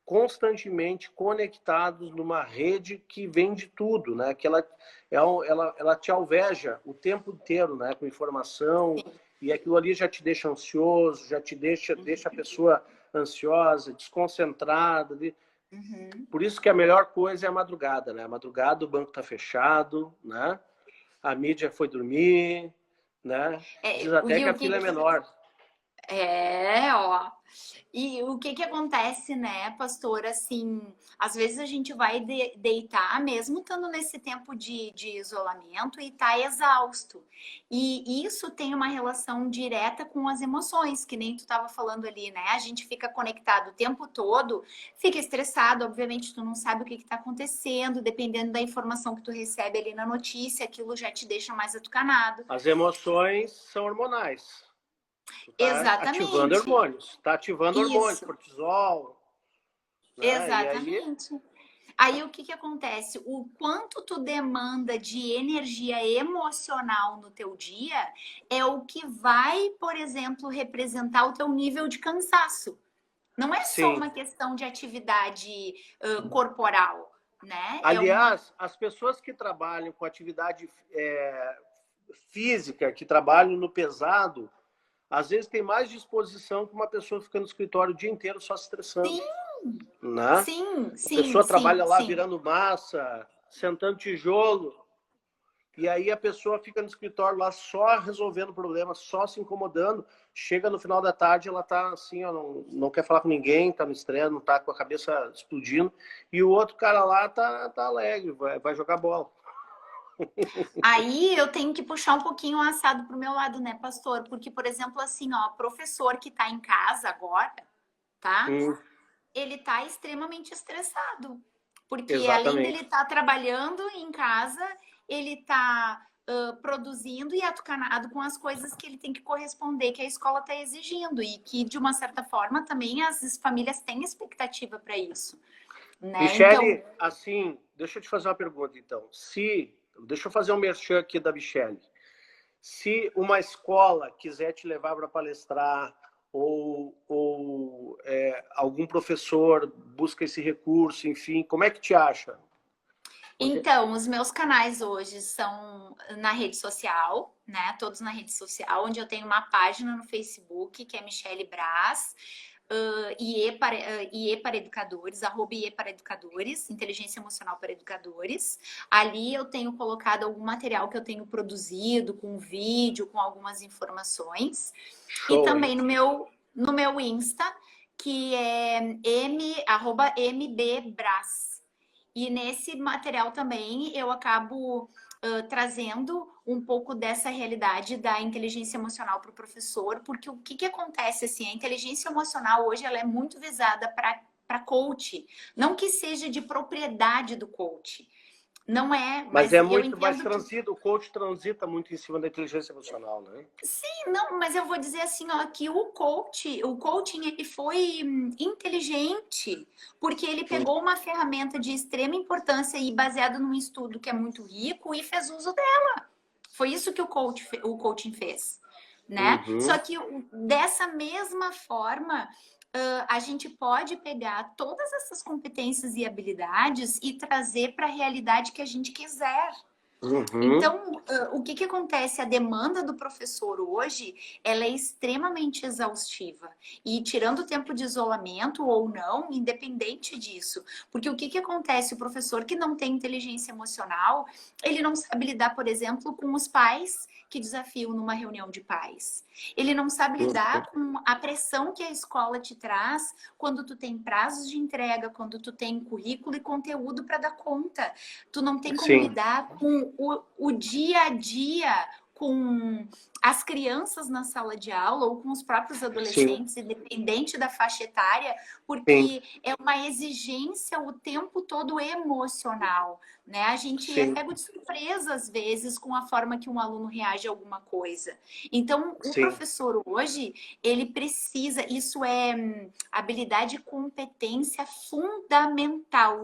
constantemente conectados numa rede que vende tudo, né? Que ela te alveja o tempo inteiro, né? Com informação, e aquilo ali já te deixa ansioso, já te deixa a pessoa ansiosa, desconcentrada. Por isso que a melhor coisa é a madrugada, né? A madrugada o banco está fechado, né? A mídia foi dormir, né? Diz até que a fila é menor. Ó. E o que acontece, né, pastor? Assim, às vezes a gente vai deitar, mesmo estando nesse tempo de isolamento, e tá exausto. E isso tem uma relação direta com as emoções, que nem tu estava falando ali, né? A gente fica conectado o tempo todo, fica estressado, obviamente tu não sabe o que está acontecendo, dependendo da informação que tu recebe ali na notícia, aquilo já te deixa mais atucanado. As emoções são hormonais. Tá Exatamente. ativando hormônios. Tá ativando hormônios, cortisol. Né? Exatamente. Aí o que acontece? O quanto tu demanda de energia emocional no teu dia é o que vai, por exemplo, representar o teu nível de cansaço. Não é só uma questão de atividade corporal, né? Aliás, as pessoas que trabalham com atividade física, que trabalham no pesado, às vezes tem mais disposição que uma pessoa ficando no escritório o dia inteiro só se estressando. Sim, né? sim. A pessoa trabalha lá virando massa, sentando tijolo, e aí a pessoa fica no escritório lá só resolvendo problemas, só se incomodando. Chega no final da tarde, ela tá assim, ó, não quer falar com ninguém, tá no estresse, não tá com a cabeça explodindo, e o outro cara lá tá alegre, vai jogar bola. Aí eu tenho que puxar um pouquinho o assado pro meu lado, né, pastor? Porque, por exemplo, assim, ó, professor que tá em casa agora, tá? Ele tá extremamente estressado. Porque além dele estar trabalhando em casa, ele tá produzindo e atucanado com as coisas que ele tem que corresponder, que a escola tá exigindo. E que, de uma certa forma, também as famílias têm expectativa para isso. Né? Michele, então... assim, deixa eu te fazer uma pergunta, então. Deixa eu fazer um merchan aqui da Michele. Se uma escola quiser te levar para palestrar, ou algum professor busca esse recurso, enfim, como é que te acha? Então, os meus canais hoje são na rede social, né? Todos na rede social, onde eu tenho uma página no Facebook, que é Michele Braz, IE para Educadores, @IE para Educadores, Inteligência Emocional para Educadores. Ali eu tenho colocado algum material que eu tenho produzido, com vídeo, com algumas informações. Show, e também no meu Insta, que é @MBBraz. E nesse material também eu acabo trazendo um pouco dessa realidade da inteligência emocional para o professor, porque o que acontece assim, a inteligência emocional hoje ela é muito visada para coach, não que seja de propriedade do coach. Não é, mas é muito mais transita, o coach transita muito em cima da inteligência emocional, né? Sim, não, mas eu vou dizer assim, ó, que o coaching ele foi inteligente, porque ele pegou uma ferramenta de extrema importância e baseado num estudo que é muito rico e fez uso dela. Foi isso que o coaching fez, né? Só que dessa mesma forma, a gente pode pegar todas essas competências e habilidades e trazer para a realidade que a gente quiser. Então, o que acontece? A demanda do professor hoje, ela é extremamente exaustiva. E tirando o tempo de isolamento ou não, independente disso. Porque o que acontece? O professor que não tem inteligência emocional, ele não sabe lidar, por exemplo, com os pais que desafiam numa reunião de pais. Ele não sabe lidar com a pressão que a escola te traz quando tu tem prazos de entrega, quando tu tem currículo e conteúdo para dar conta. Tu não tem como lidar com o dia a dia com as crianças na sala de aula ou com os próprios adolescentes, Sim. independente da faixa etária, Sim. porque é uma exigência o tempo todo emocional, né? A gente é Sim. pego de surpresa às vezes com a forma que um aluno reage a alguma coisa. Então, o Sim. professor hoje, ele precisa, isso é habilidade e competência fundamental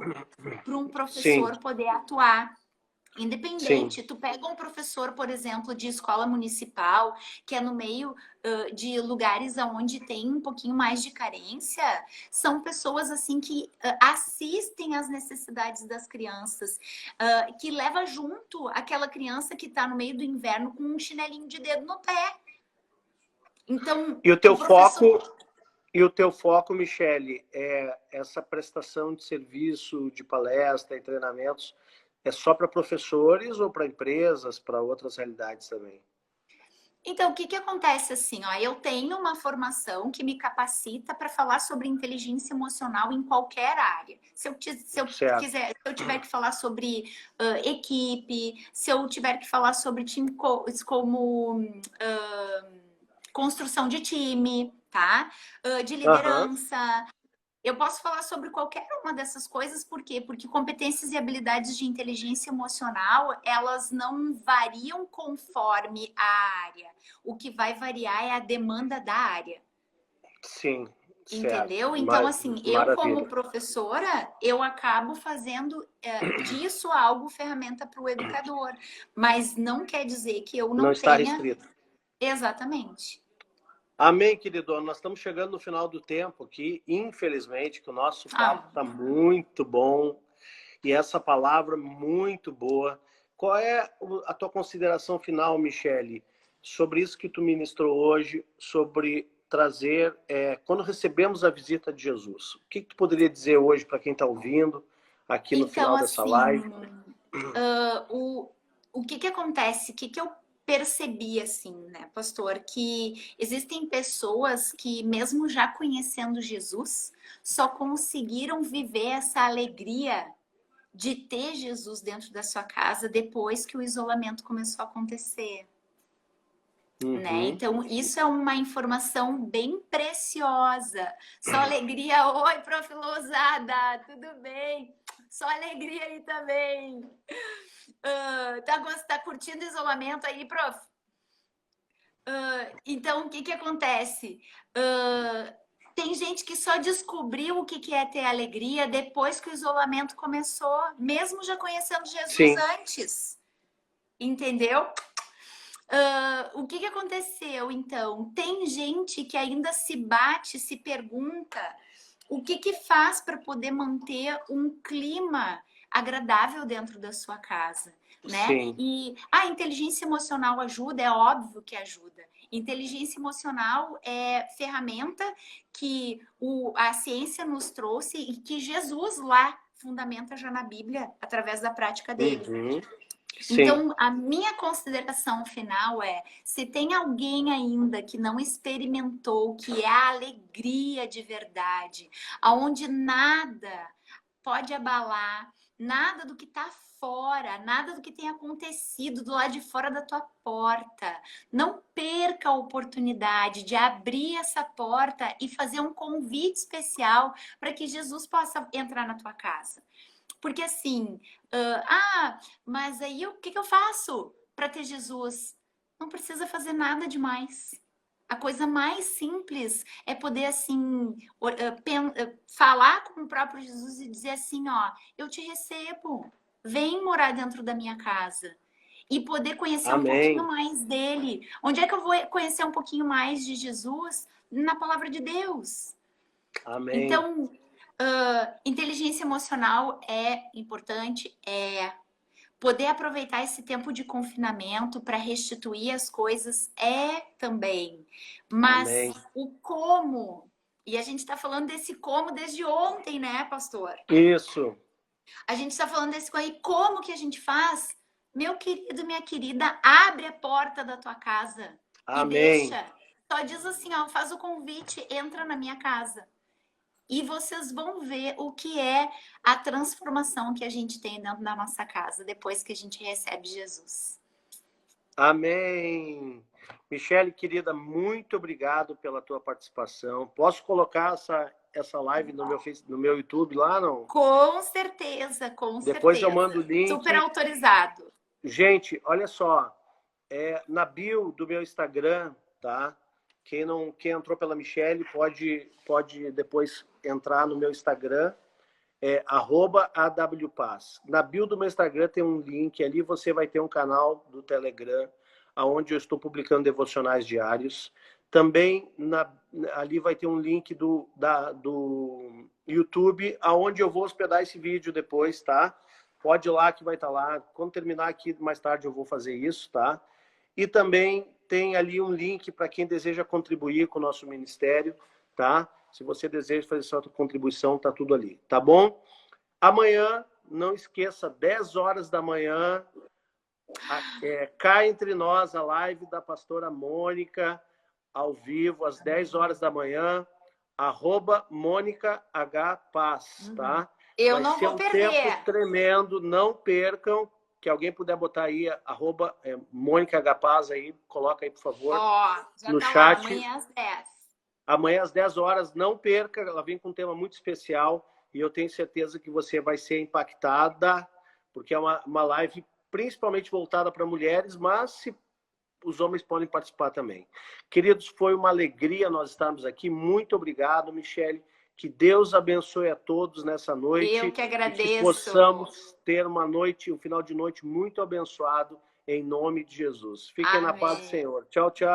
para um Sim. professor poder atuar. Sim. Independente, tu pega um professor, por exemplo, de escola municipal, que é no meio de lugares onde tem um pouquinho mais de carência, são pessoas assim que assistem às necessidades das crianças, que leva junto aquela criança que está no meio do inverno com um chinelinho de dedo no pé. Então, E o o teu professor... foco, e o teu foco, Michele, é essa prestação de serviço, de palestra e treinamentos, é só para professores ou para empresas, para outras realidades também? Então, o que acontece assim, ó, eu tenho uma formação que me capacita para falar sobre inteligência emocional em qualquer área. Se eu Certo. quiser, se eu tiver que falar sobre equipe, se eu tiver que falar sobre time como construção de time, tá? De Aham. liderança. Eu posso falar sobre qualquer uma dessas coisas, por quê? Porque competências e habilidades de inteligência emocional, elas não variam conforme a área. O que vai variar é a demanda da área. Sim, certo. Entendeu? Então, assim, eu como Maravilha. professora, eu acabo fazendo disso algo ferramenta para o educador. Mas não quer dizer que eu Não não está tenha... restrito. Exatamente. Amém, querido. Nós estamos chegando no final do tempo aqui, infelizmente, que o nosso papo Ah, está muito bom e essa palavra muito boa. Qual é a tua consideração final, Michele, sobre isso que tu ministrou hoje, sobre trazer, quando recebemos a visita de Jesus? O que tu poderia dizer hoje para quem está ouvindo aqui no então, final dessa assim, live? o que acontece? O que eu percebi, assim, né, pastor? Que existem pessoas que, mesmo já conhecendo Jesus, só conseguiram viver essa alegria de ter Jesus dentro da sua casa depois que o isolamento começou a acontecer. Né? Uhum. Então, isso é uma informação bem preciosa. Só alegria. Oi, prof. Lousada, tudo bem? Só alegria aí também. Tá curtindo o isolamento aí, prof? Então, o que acontece? Tem gente que só descobriu o que é ter alegria depois que o isolamento começou, mesmo já conhecendo Jesus Sim. antes. Entendeu? O que aconteceu, então? Tem gente que ainda se bate, se pergunta o que faz para poder manter um clima agradável dentro da sua casa, né? Sim. E a inteligência emocional ajuda, é óbvio que ajuda. Inteligência emocional é ferramenta que a ciência nos trouxe e que Jesus lá fundamenta já na Bíblia através da prática dele. Uhum. Sim. Então, a minha consideração final é: se tem alguém ainda que não experimentou o que é a alegria de verdade, aonde nada pode abalar, nada do que está fora, nada do que tem acontecido do lado de fora da tua porta, não perca a oportunidade de abrir essa porta e fazer um convite especial para que Jesus possa entrar na tua casa. Porque assim, mas aí o que eu faço para ter Jesus? Não precisa fazer nada demais. A coisa mais simples é poder assim falar com o próprio Jesus e dizer assim, ó, eu te recebo, vem morar dentro da minha casa. E poder conhecer um pouquinho Amém. mais dele. Onde é que eu vou conhecer um pouquinho mais de Jesus? Na palavra de Deus. Amém. Então, inteligência emocional é importante, poder aproveitar esse tempo de confinamento para restituir as coisas é também. Mas Amém. o como, e a gente está falando desse como desde ontem, né, pastor? Isso. A gente está falando desse como que a gente faz? Meu querido, minha querida, abre a porta da tua casa e Amém. deixa. Só diz assim, ó, faz o convite, entra na minha casa. E vocês vão ver o que é a transformação que a gente tem dentro da nossa casa depois que a gente recebe Jesus. Amém. Michele, querida, muito obrigado pela tua participação. Posso colocar essa live no meu YouTube lá, não? Com certeza, com Depois certeza. eu mando o link. Super autorizado. Gente, olha só. Na bio do meu Instagram, tá? Quem entrou pela Michele pode depois entrar no meu Instagram, @awpaz. Na bio do meu Instagram tem um link ali, você vai ter um canal do Telegram, onde eu estou publicando devocionais diários. Também ali vai ter um link do YouTube, aonde eu vou hospedar esse vídeo depois, tá? Pode ir lá que vai estar lá. Quando terminar aqui, mais tarde eu vou fazer isso, tá? E também tem ali um link para quem deseja contribuir com o nosso ministério, tá? Se você deseja fazer sua contribuição, tá tudo ali, tá bom? Amanhã, não esqueça, 10 horas da manhã, cá entre nós, a live da pastora Mônica, ao vivo, às 10 horas da manhã, @MônicaHPaz, tá? Eu não vou perder. Vai ser um tempo tremendo, não percam. Que alguém puder botar aí, @MônicaHPaz aí, coloca aí, por favor, já no tá chat. Lá, amanhã às 10. Amanhã às 10 horas, não perca, ela vem com um tema muito especial e eu tenho certeza que você vai ser impactada, porque é uma live principalmente voltada para mulheres, mas os homens podem participar também. Queridos, foi uma alegria nós estarmos aqui. Muito obrigado, Michele. Que Deus abençoe a todos nessa noite. Eu que agradeço. E que possamos ter um final de noite muito abençoado, em nome de Jesus. Fiquem na paz do Senhor. Tchau, tchau.